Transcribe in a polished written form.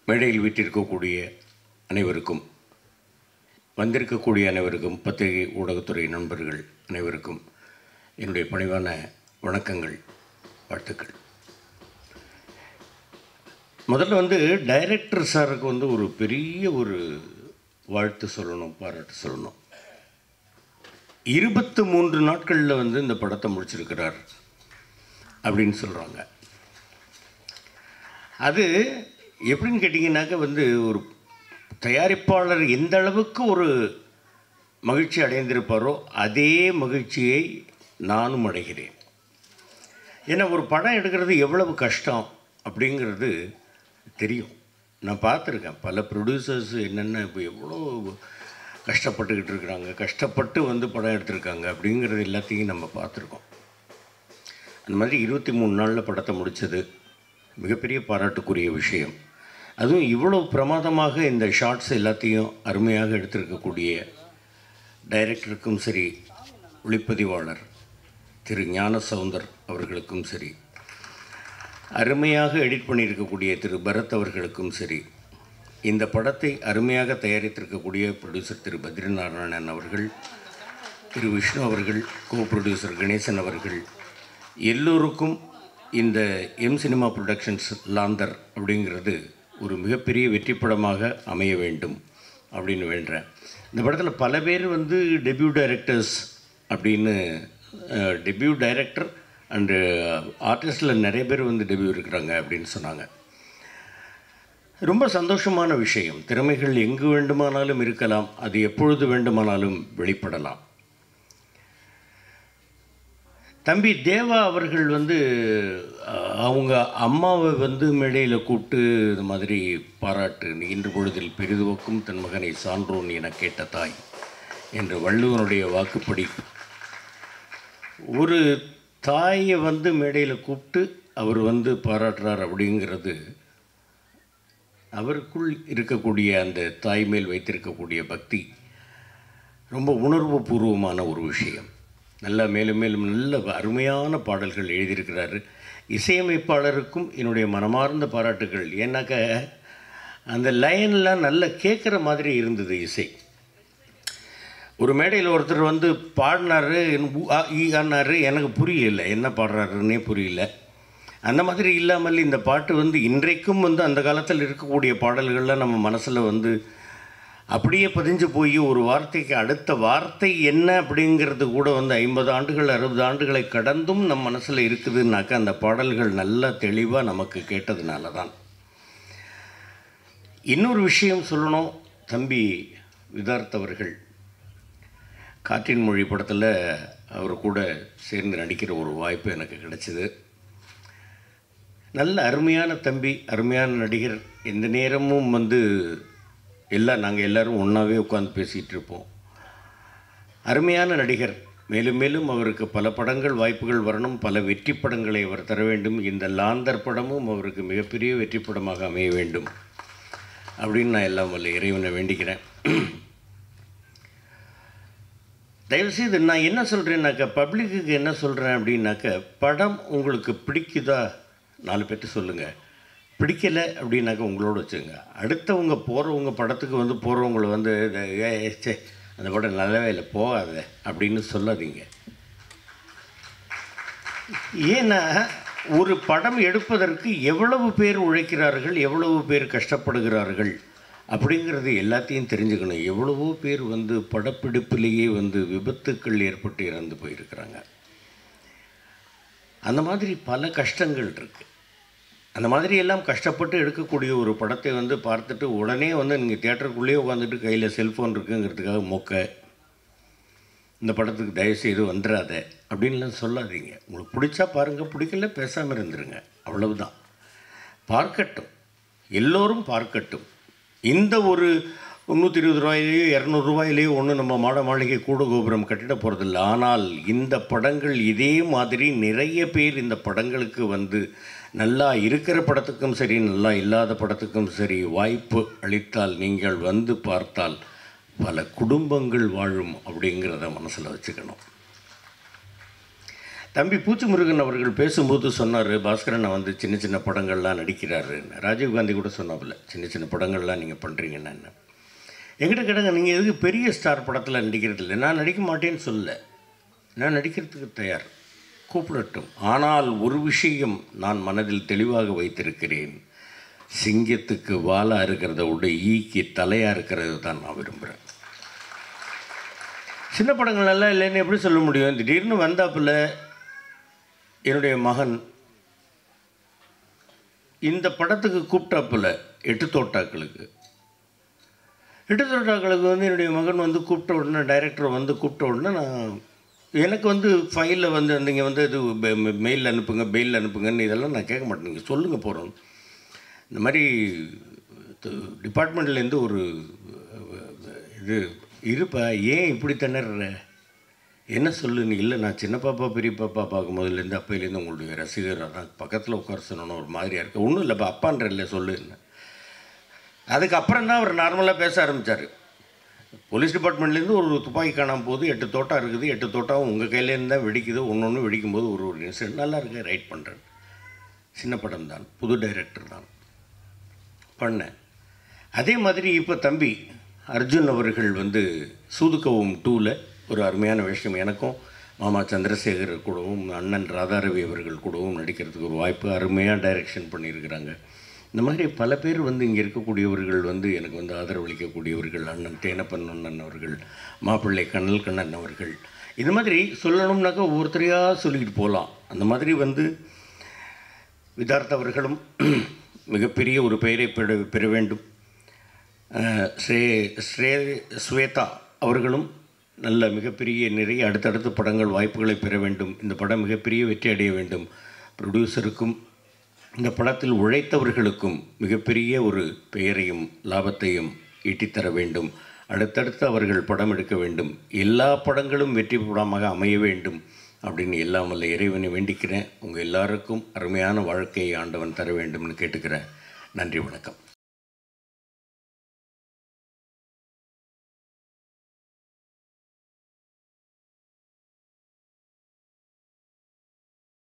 மேடையில் வீட்டிருக்கக்கூடிய அனைவருக்கும், வந்திருக்கக்கூடிய அனைவருக்கும், பத்திரிகை ஊடகத்துறை நண்பர்கள் அனைவருக்கும் என்னுடைய பணிவான வணக்கங்கள், வாழ்த்துக்கள். முதல்ல டைரக்டர் சாருக்கு ஒரு பெரிய ஒரு வாழ்த்து சொல்லணும், பாராட்டு சொல்லணும். 23 நாட்களில் இந்த படத்தை முடிச்சிருக்கிறார் அப்படின்னு சொல்கிறாங்க. அது எப்படின்னு கேட்டிங்கன்னாக்கா ஒரு தயாரிப்பாளர் எந்த அளவுக்கு ஒரு மகிழ்ச்சி அடைந்திருப்பாரோ அதே மகிழ்ச்சியை நானும் அடைகிறேன். ஏன்னா ஒரு படம் எடுக்கிறது எவ்வளவு கஷ்டம் அப்படிங்கிறது தெரியும். நான் பார்த்துருக்கேன் பல ப்ரொடியூசர்ஸ் என்னென்ன இப்போ எவ்வளோ கஷ்டப்பட்டுக்கிட்டு இருக்கிறாங்க, கஷ்டப்பட்டு படம் எடுத்திருக்காங்க அப்படிங்கிறது எல்லாத்தையும் நம்ம பார்த்துருக்கோம். அந்த மாதிரி 23 நாளில் படத்தை முடித்தது மிகப்பெரிய பாராட்டுக்குரிய விஷயம். அதுவும் இவ்வளோ பிரமாதமாக இந்த ஷார்ட்ஸ் எல்லாத்தையும் அருமையாக எடுத்திருக்கக்கூடிய டைரக்டருக்கும் சரி, ஒளிப்பதிவாளர் திரு ஞான சவுந்தர் அவர்களுக்கும் சரி, அருமையாக எடிட் பண்ணியிருக்கக்கூடிய திரு பரத் அவர்களுக்கும் சரி, இந்த படத்தை அருமையாக தயாரித்திருக்கக்கூடிய ப்ரொடியூசர் திரு பத்ரிநாராயணன் அவர்கள், திரு விஷ்ணு அவர்கள், கோ ப்ரொடியூசர் கணேசன் அவர்கள், எல்லோருக்கும் இந்த எம் சினிமா ப்ரொடக்ஷன்ஸ் லாந்தர் அப்படிங்கிறது ஒரு மிகப்பெரிய வெற்றி படமாக அமைய வேண்டும் அப்படின்னு வேண்டுறேன். இந்த படத்தில் பல பேர் டெபியூ டைரக்டர்ஸ் அப்படின்னு, டெபியூ டைரக்டர் அண்டு ஆர்டிஸ்டில் நிறைய பேர் டெபியூ இருக்கிறாங்க அப்படின்னு சொன்னாங்க. ரொம்ப சந்தோஷமான விஷயம். திறமைகள் எங்கு வேண்டுமானாலும் இருக்கலாம், அது எப்பொழுது வேண்டுமானாலும் வெளிப்படலாம். தம்பி தேவா அவர்கள் அவங்க அம்மாவை மேடையில் கூப்பிட்டு இந்த மாதிரி பாராட்டு, இன்று பொழுதில் பெரிதுவக்கும் தன் மகனை சான்றோன் என கேட்ட தாய் என்ற வள்ளுவனுடைய வாக்குப்படி ஒரு தாயை மேடையில் கூப்பிட்டு அவர் பாராட்டுறார் அப்படிங்கிறது அவருக்குள் இருக்கக்கூடிய அந்த தாய் மேல் வைத்திருக்கக்கூடிய பக்தி ரொம்ப உணர்வு பூர்வமான ஒரு விஷயம். நல்லா மேலும் மேலும் நல்ல அருமையான பாடல்கள் எழுதியிருக்கிறாரு. இசையமைப்பாளருக்கும் என்னுடைய மனமார்ந்த பாராட்டுகள். ஏன்னாக்க அந்த லைன்லாம் நல்லா கேட்குற மாதிரி இருந்தது இசை. ஒரு மேடையில் ஒருத்தர் பாடினார், ஆனார், எனக்கு புரியல என்ன பாடுறாருன்னே புரியல. அந்த மாதிரி இல்லாமல் இந்த பாட்டு இன்றைக்கும் அந்த காலத்தில் இருக்கக்கூடிய பாடல்கள்லாம் நம்ம மனசில் அப்படியே பதிஞ்சு போய் ஒரு வார்த்தைக்கு அடுத்த வார்த்தை என்ன அப்படிங்கிறது கூட 50 ஆண்டுகள் 60 ஆண்டுகளை கடந்தும் நம் மனசில் இருக்குதுன்னாக்கா அந்த பாடல்கள் நல்லா தெளிவாக நமக்கு கேட்டதுனால தான். இன்னொரு விஷயம் சொல்லணும். தம்பி விதார்த் அவர்கள் காற்றின் மொழி படத்தில் அவர் கூட சேர்ந்து நடிக்கிற ஒரு வாய்ப்பு எனக்கு கிடைச்சிது. நல்ல அருமையான தம்பி, அருமையான நடிகர். எந்த நேரமும் நாங்கள் எல்லோரும் ஒன்றாவே உட்காந்து பேசிகிட்டு இருப்போம். அருமையான நடிகர். மேலும் மேலும் அவருக்கு பல படங்கள் வாய்ப்புகள் வரணும், பல வெற்றி படங்களை அவர் தர வேண்டும். இந்த லாந்தர் படமும் அவருக்கு மிகப்பெரிய வெற்றி படமாக அமைய வேண்டும் அப்படின்னு நான் எல்லாம் வல்ல இறைவனை வேண்டிக்கிறேன். தயவுசெய்து நான் என்ன சொல்கிறேன்னாக்கா, பப்ளிக்கு என்ன சொல்கிறேன் அப்படின்னாக்கா, படம் உங்களுக்கு பிடிக்குதா 4 பேர்ட்டு சொல்லுங்கள். பிடிக்கலை அப்படின்னாக்கா உங்களோட வச்சுங்க. அடுத்தவங்க போகிறவங்க படத்துக்கு போகிறவங்கள சே அந்த படம் நல்லாவே இல்லை போகாத அப்படின்னு சொல்லாதீங்க. ஏன்னா ஒரு படம் எடுப்பதற்கு எவ்வளவு பேர் உழைக்கிறார்கள், எவ்வளவு பேர் கஷ்டப்படுகிறார்கள் அப்படிங்கிறது எல்லாத்தையும் தெரிஞ்சுக்கணும். எவ்வளவோ பேர் படப்பிடிப்பிலேயே விபத்துக்கள் ஏற்பட்டு இறந்து போயிருக்கிறாங்க. அந்த மாதிரி பல கஷ்டங்கள் இருக்குது. அந்த மாதிரி எல்லாம் கஷ்டப்பட்டு எடுக்கக்கூடிய ஒரு படத்தை பார்த்துட்டு உடனே நீங்கள் தியேட்டருக்குள்ளேயே உட்காந்துட்டு கையில் செல்ஃபோன் இருக்குங்கிறதுக்காக மொக்க இந்த படத்துக்கு தயவுசெய்து வந்துடாத அப்படின்லாம் சொல்லாதீங்க. உங்களுக்கு பிடிச்சா பாருங்கள், பிடிக்கல பேசாமல் இருந்துருங்க, அவ்வளவுதான். பார்க்கட்டும், எல்லோரும் பார்க்கட்டும். இந்த ஒரு 320 ரூபாயிலேயோ 200 ரூபாயிலேயோ ஒன்றும் நம்ம மாட மாளிகை கூட கோபுரம் கட்டிட போகிறதில்ல. ஆனால் இந்த படங்கள் இதே மாதிரி நிறைய பேர் இந்த படங்களுக்கு நல்லா இருக்கிற படத்துக்கும் சரி, நல்லா இல்லாத படத்துக்கும் சரி வாய்ப்பு அளித்தால், நீங்கள் பார்த்தால் பல குடும்பங்கள் வாழும் அப்படிங்கிறத மனசில் வச்சுக்கணும். தம்பி பூச்சி முருகன் அவர்கள் பேசும்போது சொன்னார், பாஸ்கரன் வந்து சின்ன சின்ன படங்கள்லாம் நடிக்கிறாருன்னு. ராஜீவ்காந்தி கூட சொன்னாப்புல, சின்ன சின்ன படங்கள்லாம் நீங்கள் பண்ணுறீங்கன்னு. என்ன என்கிட்ட கேட்டாங்க, நீங்கள் எதுக்கு பெரிய ஸ்டார் படத்தில் நடிக்கிறது இல்லை? நான் நடிக்க மாட்டேன்னு சொல்ல, நான் நடிக்கிறதுக்கு தயார், கூப்பிடட்டும். ஆனால் ஒரு விஷயம் நான் மனதில் தெளிவாக வைத்திருக்கிறேன், சிங்கத்துக்கு வாலாக இருக்கிறத விட ஈக்கு தலையாக இருக்கிறது தான் நான் விரும்புகிறேன். சின்ன படங்கள் நல்லா இல்லைன்னு எப்படி சொல்ல முடியும்? திடீர்னு வந்தாப்புல என்னுடைய மகன் இந்த படத்துக்கு கூப்பிட்டாப்புல, எட்டு தோட்டாக்களுக்கு வந்து என்னுடைய மகன் வந்து கூப்பிட்ட உடனே, டைரக்டர் வந்து கூப்பிட்ட உடனே நான் எனக்கு வந்து ஃபைலில் வந்து நீங்கள் வந்து இது மெயில் அனுப்புங்க, பெயில் அனுப்புங்கன்னு இதெல்லாம் நான் கேட்க மாட்டேன். நீங்கள் சொல்லுங்கள் போகிறோம். இந்த மாதிரி டிபார்ட்மெண்ட்லேருந்து ஒரு இது இருப்பா, ஏன் இப்படி திணற, என்ன சொல்லுன்னு. இல்லை, நான் சின்ன பாப்பா பெரிய பாப்பா பார்க்கும்போதுலேருந்து அப்பையிலேருந்து உங்களுடைய ரசிகராக தான், பக்கத்தில் உட்கார சொன்னோன்னு ஒரு மாதிரியாக இருக்குது. ஒன்றும் இல்லைப்பா, அப்பான்ற இல்லை சொல்லுன்னு. அதுக்கப்புறம் தான் அவர் நார்மலாக பேச ஆரம்பித்தார். போலீஸ் டிபார்ட்மெண்ட்லேருந்து ஒரு துப்பாக்கி காணாமல் போது, 8 தோட்டா இருக்குது, 8 தோட்டாவும் உங்கள் கையிலேருந்து தான் வெடிக்குது, ஒன்று வெடிக்கும்போது ஒரு இன்சிடென்ட் நல்லா இருக்கு, ரைட் பண்ணுறேன். சின்ன படம் தான், புது டைரக்டர் தான் பண்ணேன். அதே மாதிரி இப்போ தம்பி அர்ஜுன் அவர்கள் வந்து சூதுக்கவும் 2ல் ஒரு அருமையான விஷயம், எனக்கும் மாமா சந்திரசேகர் கூடவும் அண்ணன் ராதாரவி அவர்கள் கூடவும் நடிக்கிறதுக்கு ஒரு வாய்ப்பு, அருமையாக டைரெக்ஷன் பண்ணியிருக்கிறாங்க. இந்த மாதிரி பல பேர் வந்து இங்கே இருக்கக்கூடியவர்கள் வந்து எனக்கு வந்து ஆதரவளிக்கக்கூடியவர்கள், அண்ணன் தேனப்பன் அண்ணன் அவர்கள், மாப்பிள்ளை கண்ணல் கண்ணன் அவர்கள், இந்த மாதிரி சொல்லணும்னாக்கா ஒவ்வொருத்தரையாக சொல்லிக்கிட்டு போகலாம். அந்த மாதிரி வந்து விதார்த் அவர்களும் மிகப்பெரிய ஒரு பெயரை பெற வேண்டும். ஸ்வேதா அவர்களும் நல்ல மிகப்பெரிய நிறைய அடுத்தடுத்த படங்கள் வாய்ப்புகளை பெற வேண்டும். இந்த படம் மிகப்பெரிய வெற்றி அடைய வேண்டும். ப்ரொடியூசருக்கும் இந்த படத்தில் உழைத்தவர்களுக்கும் மிகப்பெரிய ஒரு பெயரையும் லாபத்தையும் ஈட்டித்தர வேண்டும். அடுத்தடுத்து அவர்கள் படம் எடுக்க வேண்டும். எல்லா படங்களும் வெற்றி படமாக அமைய வேண்டும் அப்படின்னு எல்லாம் வல்ல இறைவனை வேண்டிக்கிறேன். உங்கள் எல்லாருக்கும் அருமையான வாழ்க்கையை ஆண்டவன் தர வேண்டும்னு கேட்டுக்கிறேன். நன்றி, வணக்கம்.